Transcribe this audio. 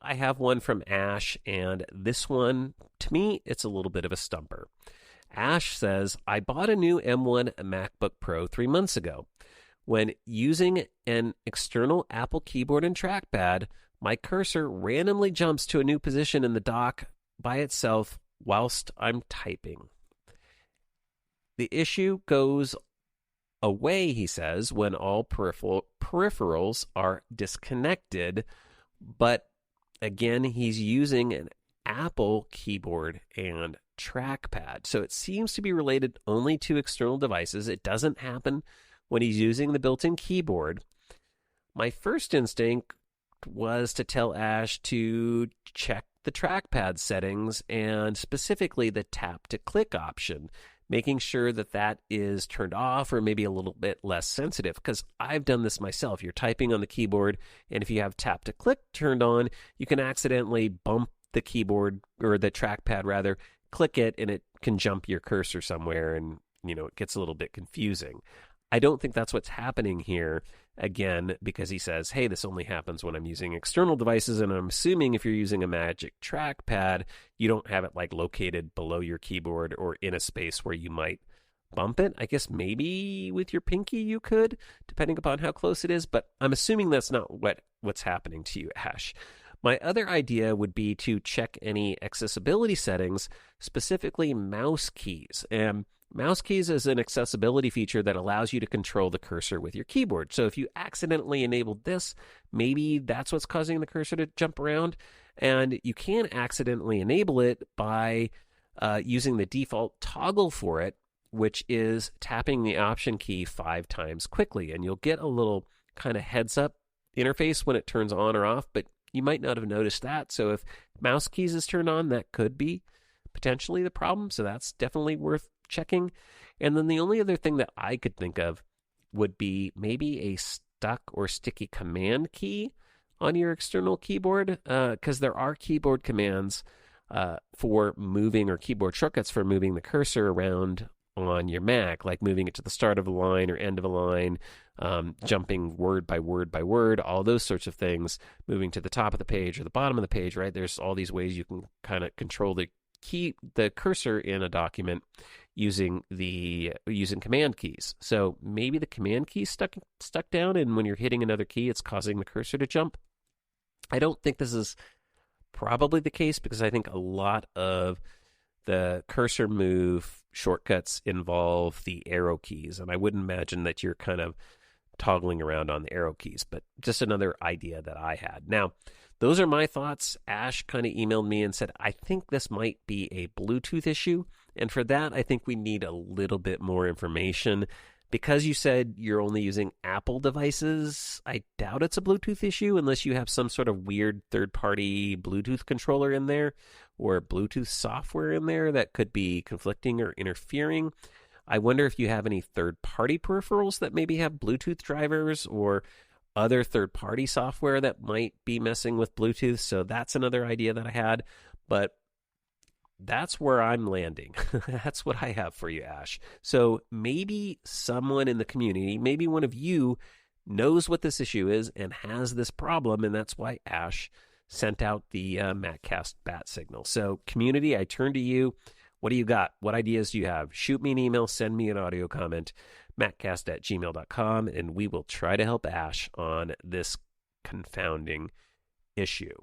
I have one from Ash, and this one, to me, it's a little bit of a stumper. Ash says, I bought a new M1 MacBook Pro 3 months ago. When using an external Apple keyboard and trackpad, my cursor randomly jumps to a new position in the dock by itself whilst I'm typing. The issue goes away, he says, when all peripherals are disconnected, but again, he's using an Apple keyboard and trackpad. So it seems to be related only to external devices. It doesn't happen when he's using the built-in keyboard. My first instinct was to tell Ash to check the trackpad settings and specifically the tap to click option, making sure that that is turned off or maybe a little bit less sensitive, because I've done this myself. You're typing on the keyboard, and if you have tap to click turned on, you can accidentally bump the keyboard, or the trackpad rather, click it, and it can jump your cursor somewhere, and it gets a little bit confusing. I don't think that's what's happening here, again, because he says, hey, this only happens when I'm using external devices, and I'm assuming if you're using a Magic Trackpad, you don't have it located below your keyboard or in a space where you might bump it. I guess maybe with your pinky you could, depending upon how close it is, but I'm assuming that's not what's happening to you, Ash. My other idea would be to check any accessibility settings, specifically mouse keys. And mouse keys is an accessibility feature that allows you to control the cursor with your keyboard. So if you accidentally enabled this, maybe that's what's causing the cursor to jump around. And you can accidentally enable it by using the default toggle for it, which is tapping the option key 5 times quickly. And you'll get a little kind of heads up interface when it turns on or off, but you might not have noticed that. So if mouse keys is turned on, that could be potentially the problem. So that's definitely worth checking. And then the only other thing that I could think of would be maybe a stuck or sticky command key on your external keyboard, because there are keyboard commands for moving, or keyboard shortcuts for moving the cursor around on your Mac, like moving it to the start of a line or end of a line, jumping word by word by word, all those sorts of things, moving to the top of the page or the bottom of the page, right? There's all these ways you can kind of control the cursor in a document using command keys. So maybe the command key stuck down, and when you're hitting another key, it's causing the cursor to jump. I don't think this is probably the case, because I think a lot of the cursor move shortcuts involve the arrow keys, and I wouldn't imagine that you're kind of toggling around on the arrow keys, but just another idea that I had. Now, those are my thoughts. Ash kind of emailed me and said, I think this might be a Bluetooth issue, and for that, I think we need a little bit more information. Because you said you're only using Apple devices, I doubt it's a Bluetooth issue unless you have some sort of weird third-party Bluetooth controller in there or Bluetooth software in there that could be conflicting or interfering. I wonder if you have any third-party peripherals that maybe have Bluetooth drivers or other third-party software that might be messing with Bluetooth. So that's another idea that I had, but that's where I'm landing. That's what I have for you, Ash. So maybe someone in the community, maybe one of you, knows what this issue is and has this problem, and that's why Ash sent out the Maccast bat signal. So community, I turn to you. What do you got? What ideas do you have? Shoot me an email, send me an audio comment, maccast@gmail.com, and we will try to help Ash on this confounding issue.